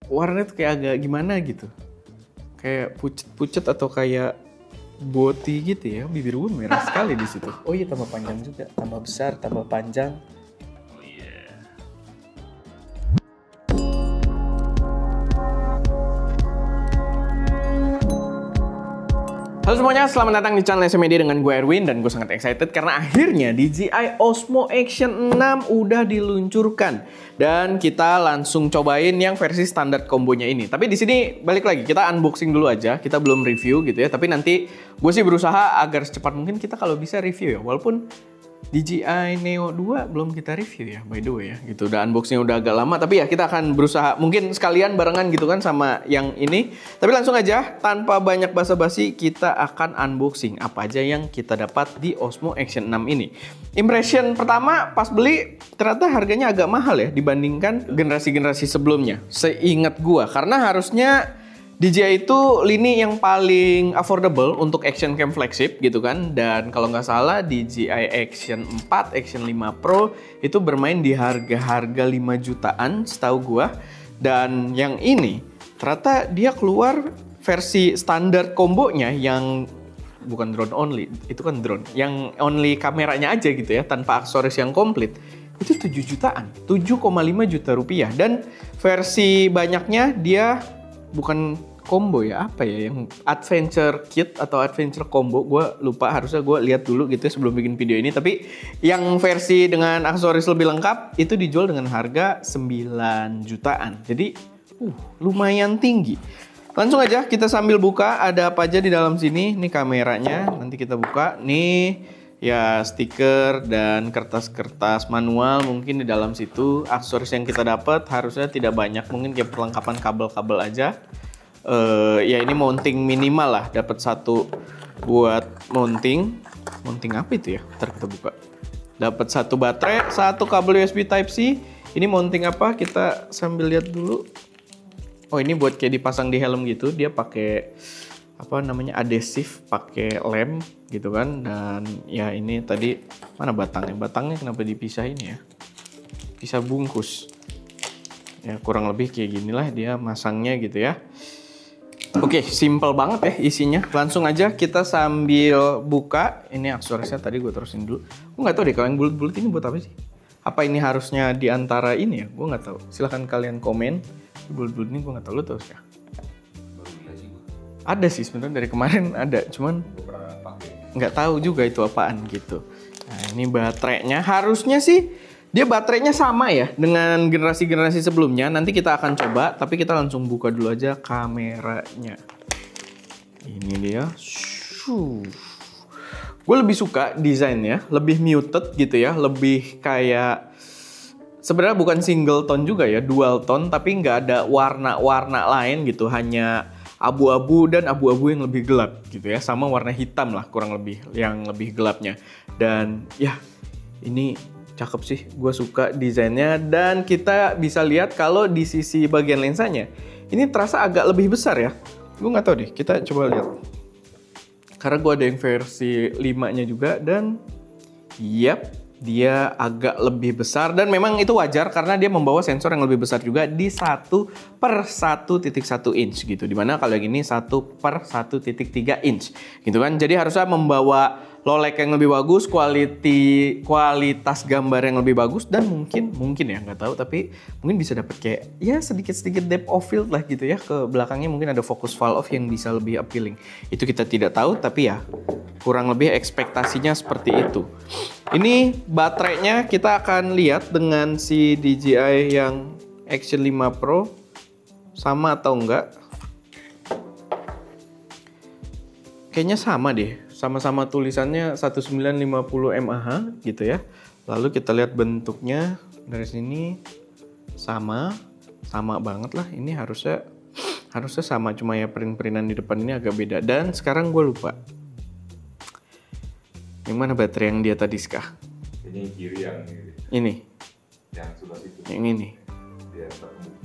warnanya tuh kayak agak gimana gitu. Kayak pucet-pucet atau kayak boti gitu ya. Bibir gue merah sekali di situ. Oh iya, tambah panjang juga, tambah besar, tambah panjang. Halo semuanya, selamat datang di channel SMD dengan gue Erwin dan gue sangat excited karena akhirnya DJI Osmo Action 6 udah diluncurkan dan kita langsung cobain yang versi standar kombonya ini. Tapi di sini balik lagi kita unboxing dulu aja, kita belum review gitu ya. Tapi nanti gue sih berusaha agar secepat mungkin kita kalau bisa review ya, walaupun DJI Neo 2 belum kita review ya, by the way ya, gitu. Udah unboxingnya udah agak lama, tapi ya kita akan berusaha mungkin sekalian barengan gitu kan sama yang ini. Tapi langsung aja, tanpa banyak basa-basi, kita akan unboxing apa aja yang kita dapat di Osmo Action 6 ini. Impression pertama pas beli, ternyata harganya agak mahal ya dibandingkan generasi-generasi sebelumnya. Seingat gua, karena harusnya DJI itu lini yang paling affordable untuk action cam flagship gitu kan. Dan kalau nggak salah DJI Action 4, Action 5 Pro itu bermain di harga-harga 5 jutaan setahu gua. Dan yang ini ternyata dia keluar versi standar kombonya yang bukan drone only, itu kan drone. Yang only kameranya aja gitu ya, tanpa aksesoris yang komplit. Itu 7 jutaan, 7,5 juta rupiah. Dan versi banyaknya dia bukan combo ya, apa ya, yang adventure kit atau adventure combo, gue lupa, harusnya gue lihat dulu gitu ya sebelum bikin video ini. Tapi yang versi dengan aksesoris lebih lengkap itu dijual dengan harga 9 jutaan, jadi lumayan tinggi. Langsung aja kita sambil buka ada apa aja di dalam sini. Ini kameranya, nanti kita buka. Nih ya, stiker dan kertas-kertas manual mungkin di dalam situ. Aksesoris yang kita dapat harusnya tidak banyak, mungkin kayak perlengkapan kabel-kabel aja. Ya ini mounting minimal lah, dapat satu buat mounting apa itu ya, ntar kita buka. Dapat satu baterai, satu kabel USB Type C. Ini mounting apa, kita sambil lihat dulu. Oh, ini buat kayak dipasang di helm gitu, dia pakai apa namanya, adhesif, pakai lem gitu kan. Dan ya ini tadi mana batangnya kenapa dipisahin ya, bisa bungkus ya, kurang lebih kayak ginilah dia masangnya gitu ya. Oke, simple banget ya isinya. Langsung aja kita sambil buka. Ini aksesorisnya tadi gue terusin dulu. Gue nggak tahu deh kalau yang bulat-bulat ini buat apa sih. Apa ini harusnya di antara ini ya? Gue nggak tahu. Silahkan kalian komen. Bulat-bulat ini gue nggak tahu, lo tau sih ya? Ada sih sebenarnya dari kemarin ada, cuman nggak tahu juga itu apaan gitu. Nah ini baterainya, harusnya sih dia baterainya sama ya dengan generasi-generasi sebelumnya. Nanti kita akan coba, tapi kita langsung buka dulu aja kameranya. Ini dia. Gue lebih suka desainnya, lebih muted gitu ya, lebih kayak sebenarnya bukan single tone juga ya, dual tone, tapi nggak ada warna-warna lain gitu, hanya abu-abu dan abu-abu yang lebih gelap gitu ya, sama warna hitam lah kurang lebih yang lebih gelapnya. Dan ya ini cakep sih, gue suka desainnya. Dan kita bisa lihat kalau di sisi bagian lensanya ini terasa agak lebih besar ya. Gue nggak tahu deh, kita coba lihat. Karena gue ada yang versi 5-nya juga dan yap, dia agak lebih besar. Dan memang itu wajar karena dia membawa sensor yang lebih besar juga di 1/1.1 inch gitu. Dimana kalau yang ini 1/1.3 inch gitu kan. Jadi harusnya membawa low light yang lebih bagus, kualitas gambar yang lebih bagus, dan mungkin ya nggak tahu, tapi mungkin bisa dapat kayak ya sedikit depth of field lah gitu ya, ke belakangnya mungkin ada focus fall off yang bisa lebih appealing. Itu kita tidak tahu, tapi ya kurang lebih ekspektasinya seperti itu. Ini baterainya kita akan lihat dengan si DJI yang Action 5 Pro sama atau enggak. Kayaknya sama deh, sama-sama tulisannya 1950 mAh gitu ya. Lalu kita lihat bentuknya dari sini sama banget lah. Ini harusnya sama, cuma ya print-printan di depan ini agak beda. Dan sekarang gue lupa yang mana baterai yang dia tadi Skah? Ini kiri yang ini. Yang sebelah situ. Yang ini.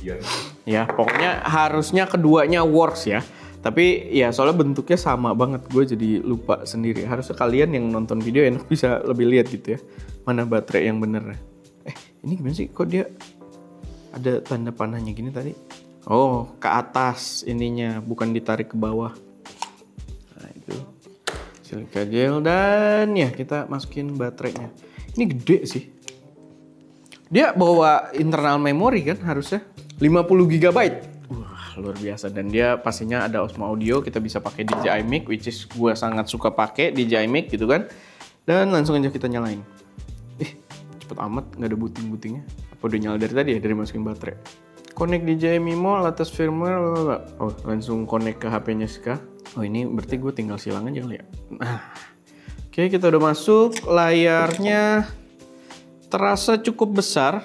Dia ya, pokoknya harusnya keduanya works ya. Tapi ya soalnya bentuknya sama banget, gue jadi lupa sendiri. Harusnya kalian yang nonton video enak bisa lebih lihat gitu ya, mana baterai yang bener. Ini gimana sih, kok dia ada tanda panahnya gini tadi? Oh, ke atas ininya, bukan ditarik ke bawah. Nah, itu. Silika gel dan ya kita masukin baterainya. Ini gede sih. Dia bawa internal memory kan harusnya 50 GB. Wah, luar biasa. Dan dia pastinya ada Osmo Audio, kita bisa pakai DJI Mic, which is gue sangat suka pakai DJI Mic gitu kan. Dan langsung aja kita nyalain. Cepet amat, nggak ada buting-butingnya. Apa udah nyala dari tadi ya, dari masukin baterai. Connect DJI Mimo, latest firmware, oh langsung connect ke HP-nya Ska. Oh ini berarti gue tinggal silang aja kali ya. Nah, oke kita udah masuk, layarnya terasa cukup besar.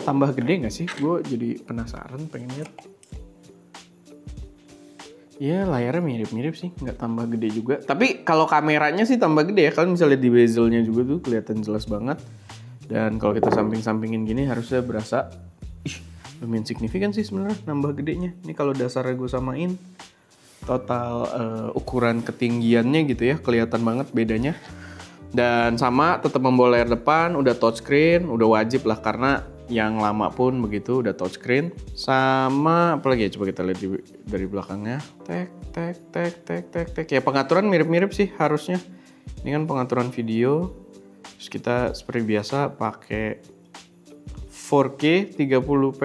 Tambah gede nggak sih? Gue jadi penasaran, pengen lihat. Ya layarnya mirip-mirip sih, nggak tambah gede juga. Tapi kalau kameranya sih tambah gede ya. Kalian bisa lihat di bezelnya juga tuh kelihatan jelas banget. Dan kalau kita samping-sampingin gini harusnya berasa, lumayan signifikan sih sebenarnya nambah gedenya. Ini kalau dasarnya gue samain, total ukuran ketinggiannya gitu ya, kelihatan banget bedanya. Dan sama tetap membawa layar depan, udah touchscreen, udah wajib lah karena yang lama pun begitu udah touchscreen. Sama apalagi ya, coba kita lihat dari belakangnya. Tek. Ya pengaturan mirip-mirip sih harusnya. Ini kan pengaturan video. Terus kita seperti biasa pakai 4K 30p.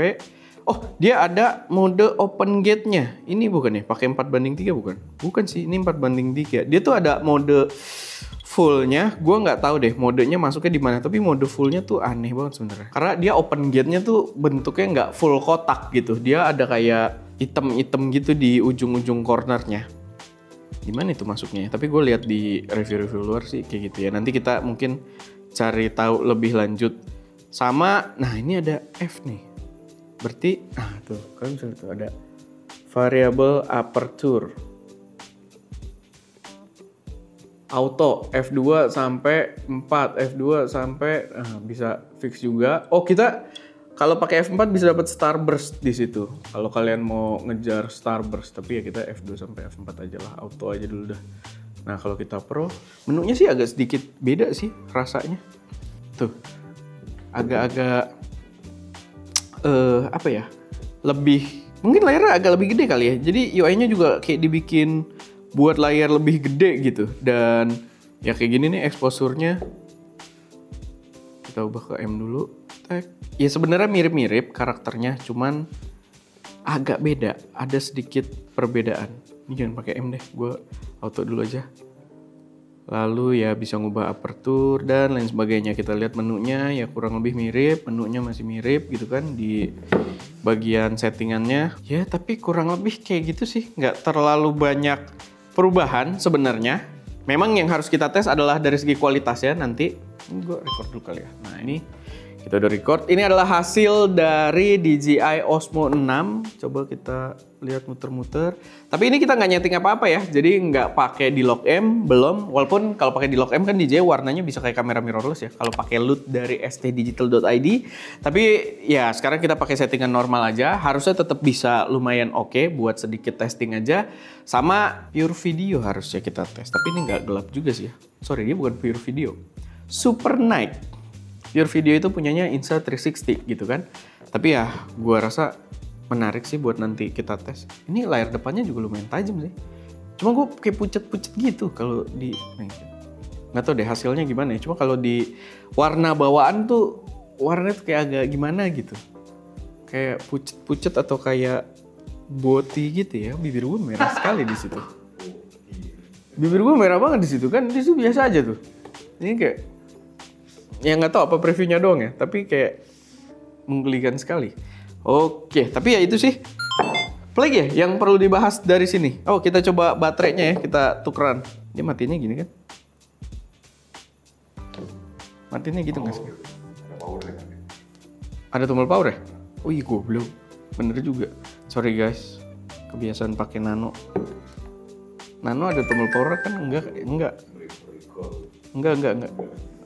Oh, dia ada mode open gate-nya. Ini bukan ya? Pakai 4:3 bukan? Bukan sih, ini 4:3. Dia tuh ada mode full-nya. Gua nggak tahu deh modenya masuknya di mana, tapi mode full-nya tuh aneh banget sebenarnya. Karena dia open gate-nya tuh bentuknya nggak full kotak gitu. Dia ada kayak item-item gitu di ujung-ujung cornernya. Gimana itu masuknya? Tapi gue lihat di review-review luar sih kayak gitu ya. Nanti kita mungkin cari tahu lebih lanjut. Sama, nah ini ada F nih. Berarti, nah tuh, kalian bisa lihat tuh ada variable aperture. Auto, F2 sampai 4, F2 sampai, bisa fix juga. Oh kita, kalau pakai F4 bisa dapat starburst di situ. Kalau kalian mau ngejar starburst, tapi ya kita F2 sampai F4 aja lah, auto aja dulu dah. Nah kalau kita pro, menunya sih agak sedikit beda sih rasanya. Tuh, agak-agak apa ya? Lebih, mungkin layarnya agak lebih gede kali ya. Jadi UI-nya juga kayak dibikin buat layar lebih gede gitu. Dan ya kayak gini nih exposure-nya. Kita ubah ke M dulu. Ya sebenarnya mirip-mirip karakternya, cuman agak beda, ada sedikit perbedaan. Ini jangan pakai M deh, gue auto dulu aja. Lalu ya bisa ngubah aperture dan lain sebagainya. Kita lihat menunya ya kurang lebih mirip, menunya masih mirip gitu kan di bagian settingannya. Ya tapi kurang lebih kayak gitu sih, nggak terlalu banyak perubahan sebenarnya. Memang yang harus kita tes adalah dari segi kualitasnya nanti. Ini gue record dulu kali ya. Nah ini kita udah record. Ini adalah hasil dari DJI Osmo 6. Coba kita lihat muter-muter. Tapi ini kita nggak nyeting apa-apa ya. Jadi nggak pakai D-Lock M, belum. Walaupun kalau pakai D-Lock M kan DJI warnanya bisa kayak kamera mirrorless ya. Kalau pakai LUT dari stdigital.id. Tapi ya sekarang kita pakai settingan normal aja. Harusnya tetap bisa lumayan oke buat sedikit testing aja. Sama pure video harusnya kita tes. Tapi ini nggak gelap juga sih ya. Sorry, dia bukan pure video. Super night. Pure video itu punyanya Insta360 gitu kan. Tapi ya gue rasa menarik sih buat nanti kita tes. Ini layar depannya juga lumayan tajam sih. Cuma gue kayak pucet-pucet gitu kalau di... Nggak tau deh hasilnya gimana ya. Cuma kalau di warna bawaan tuh warnanya tuh kayak agak gimana gitu. Kayak pucet-pucet atau kayak boti gitu ya. Bibir gue merah sekali di situ. Bibir gue merah banget di situ kan. Di situ biasa aja tuh. Ini kayak... Ya nggak tahu apa previewnya doang ya, tapi kayak menggelikan sekali. Oke, tapi ya itu sih. Apalagi ya yang perlu dibahas dari sini. Oh, kita coba baterainya ya, kita tukeran. Dia matinya gini kan? Matinya gitu nggak sih? Ada tombol power ya? Oh iya, goblok. Bener juga. Sorry guys, kebiasaan pakai nano. Nano ada tombol power kan? Enggak.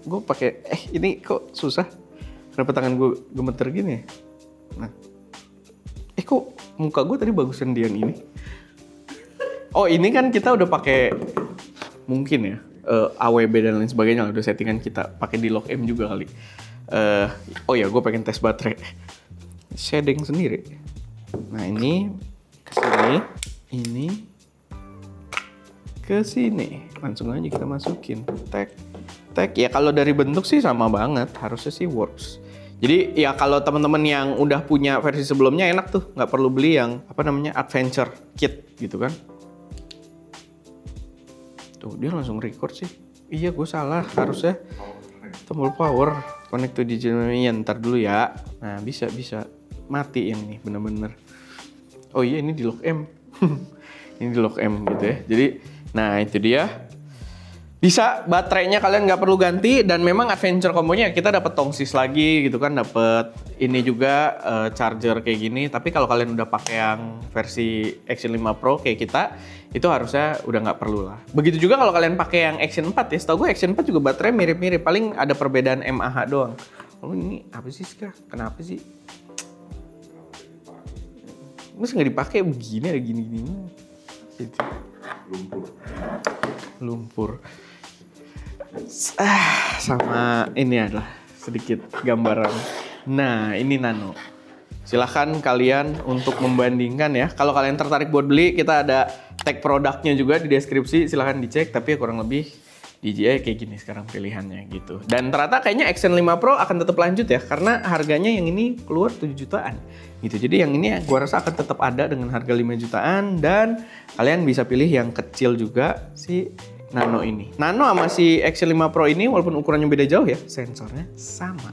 Gue pakai ini kok susah. Kenapa tangan gue gemeter gini ya? Nah. Kok muka gue tadi bagusan dia yang ini? Oh, ini kan kita udah pakai mungkin ya AWB dan lain sebagainya, udah settingan kita pakai D-Lock M juga kali. Oh ya, gue pengen tes baterai. Shading sendiri. Nah ini ke sini, ini ke sini. Langsung aja kita masukin. Tek, tek. Ya kalau dari bentuk sih sama banget, harusnya sih works. Jadi ya kalau teman-teman yang udah punya versi sebelumnya enak tuh, nggak perlu beli yang apa namanya adventure kit gitu kan. Tuh dia langsung record sih. Iya gue salah, harusnya tombol power connect to digital. Ntar dulu ya. Nah bisa matiin nih bener-bener. Oh iya ini di lock M. Ini di lock M gitu ya. Jadi nah itu dia. Bisa baterainya kalian nggak perlu ganti, dan memang adventure kombonya kita dapat tongsis lagi gitu kan, dapat ini juga charger kayak gini. Tapi kalau kalian udah pakai yang versi Action 5 Pro kayak kita, itu harusnya udah nggak perlu lah. Begitu juga kalau kalian pakai yang Action 4 ya. Setahu gue Action 4 juga baterai mirip-mirip, paling ada perbedaan mAh doang. Oh ini apa sih Ska? Kenapa sih? Masa nggak dipakai begini, ada gini-gini gitu. Lumpur. Sama ini adalah sedikit gambaran. Nah ini Nano. Silahkan kalian untuk membandingkan ya. Kalau kalian tertarik buat beli, kita ada tag produknya juga di deskripsi. Silahkan dicek. Tapi ya kurang lebih DJI kayak gini sekarang pilihannya gitu. Dan ternyata kayaknya Action 5 Pro akan tetap lanjut ya, karena harganya yang ini keluar 7 jutaan gitu. Jadi yang ini gua rasa akan tetap ada dengan harga 5 jutaan, dan kalian bisa pilih yang kecil juga si Nano ini. Nano sama si Action 5 Pro ini walaupun ukurannya beda jauh ya, sensornya sama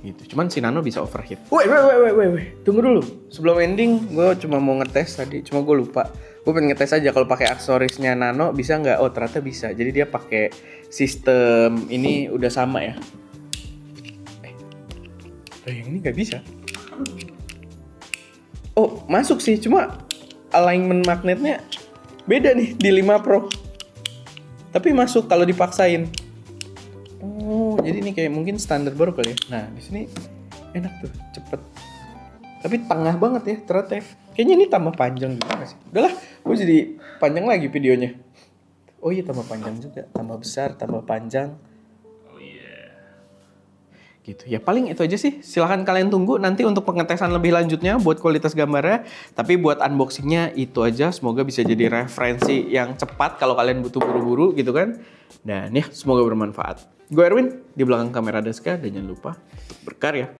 gitu. Cuman si Nano bisa overheat. Wait. Tunggu dulu. Sebelum ending gue cuma mau ngetes tadi, cuma gue lupa. Gue pengen ngetes aja kalau pakai aksesorisnya Nano bisa nggak? Oh ternyata bisa. Jadi dia pakai sistem ini udah sama ya. Yang ini nggak bisa. Oh masuk sih, cuma alignment magnetnya beda nih di 5 Pro. Tapi masuk kalau dipaksain. Oh, jadi ini kayak mungkin standar baru kali ya. Nah, di sini enak tuh, cepet. Tapi tengah banget ya ternyata. Kayaknya ini tambah panjang juga gak sih? Udahlah, gue jadi panjang lagi videonya. Oh iya tambah panjang juga, tambah besar, tambah panjang. Gitu. Ya paling itu aja sih. Silahkan kalian tunggu nanti untuk pengetesan lebih lanjutnya buat kualitas gambarnya. Tapi buat unboxingnya itu aja. Semoga bisa jadi referensi yang cepat kalau kalian butuh buru-buru gitu kan. Dan ya semoga bermanfaat. Gue Erwin, di belakang kamera Deska, dan jangan lupa berkarya.